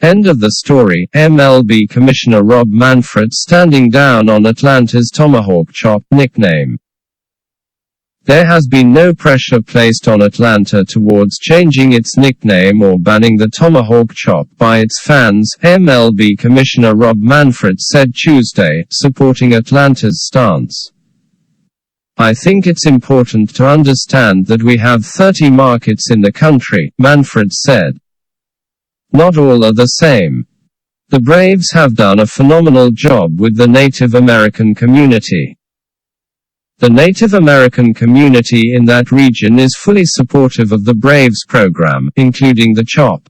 End of the story. MLB Commissioner Rob Manfred standing down on Atlanta's Tomahawk Chop nickname. There has been no pressure placed on Atlanta towards changing its nickname or banning the Tomahawk Chop by its fans, MLB Commissioner Rob Manfred said Tuesday, supporting Atlanta's stance. I think it's important to understand that we have 30 markets in the country, Manfred said. Not all are the same. The Braves have done a phenomenal job with the Native American community. The Native American community in that region is fully supportive of the Braves program, including the Chop.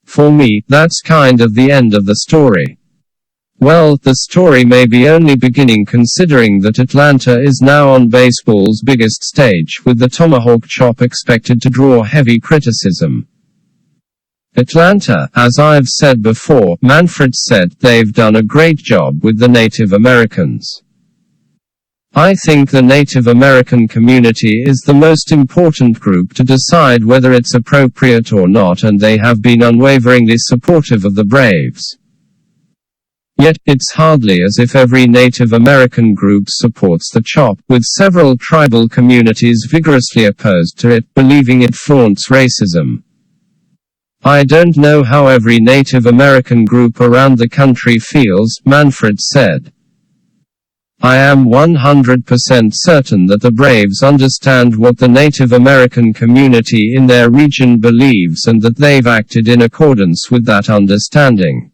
For me, that's kind of the end of the story. Well, the story may be only beginning considering that Atlanta is now on baseball's biggest stage, with the Tomahawk Chop expected to draw heavy criticism. Atlanta, as I've said before, Manfred said, they've done a great job with the Native Americans. I think the Native American community is the most important group to decide whether it's appropriate or not, and they have been unwaveringly supportive of the Braves. Yet, it's hardly as if every Native American group supports the Chop, with several tribal communities vigorously opposed to it, believing it flaunts racism. I don't know how every Native American group around the country feels, Manfred said. I am 100% certain that the Braves understand what the Native American community in their region believes and that they've acted in accordance with that understanding.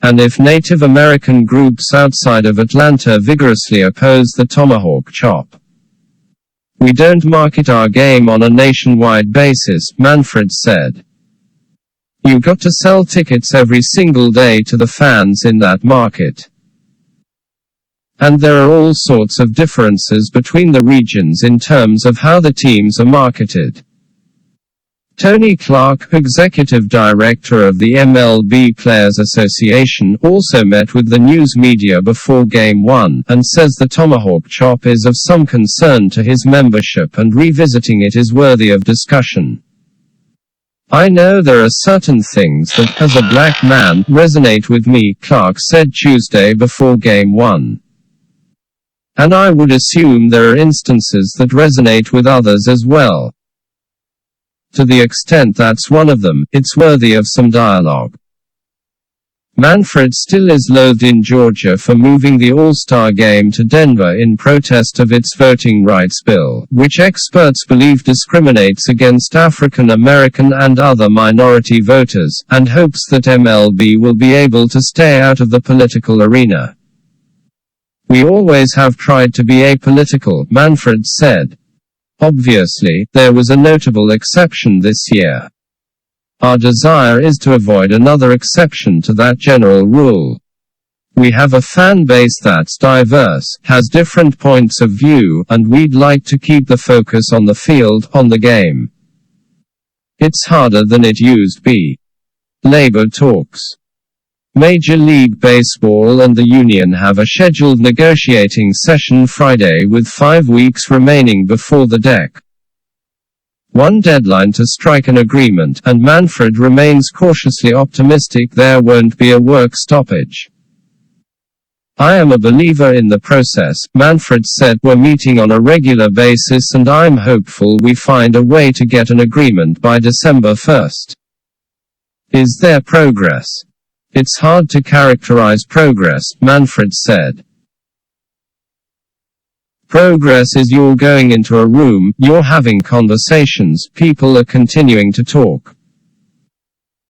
And if Native American groups outside of Atlanta vigorously oppose the Tomahawk Chop, we don't market our game on a nationwide basis, Manfred said. You got to sell tickets every single day to the fans in that market. And there are all sorts of differences between the regions in terms of how the teams are marketed. Tony Clark, executive director of the MLB Players Association, also met with the news media before Game 1, and says the Tomahawk Chop is of some concern to his membership and revisiting it is worthy of discussion. I know there are certain things that, as a black man, resonate with me, Clark said Tuesday before Game 1. And I would assume there are instances that resonate with others as well. To the extent that's one of them, it's worthy of some dialogue. Manfred still is loathed in Georgia for moving the All-Star game to Denver in protest of its voting rights bill, which experts believe discriminates against African American and other minority voters, and hopes that MLB will be able to stay out of the political arena. We always have tried to be apolitical, Manfred said. Obviously, there was a notable exception this year. Our desire is to avoid another exception to that general rule. We have a fan base that's diverse, has different points of view, and we'd like to keep the focus on the field, on the game. It's harder than it used to be. Labor talks. Major League Baseball and the union have a scheduled negotiating session Friday with 5 weeks remaining before the one deadline to strike an agreement, and Manfred remains cautiously optimistic there won't be a work stoppage. I am a believer in the process, Manfred said. We're meeting on a regular basis and I'm hopeful we find a way to get an agreement by December 1st. Is there progress? It's hard to characterize progress, Manfred said. Progress is you're going into a room, you're having conversations, people are continuing to talk.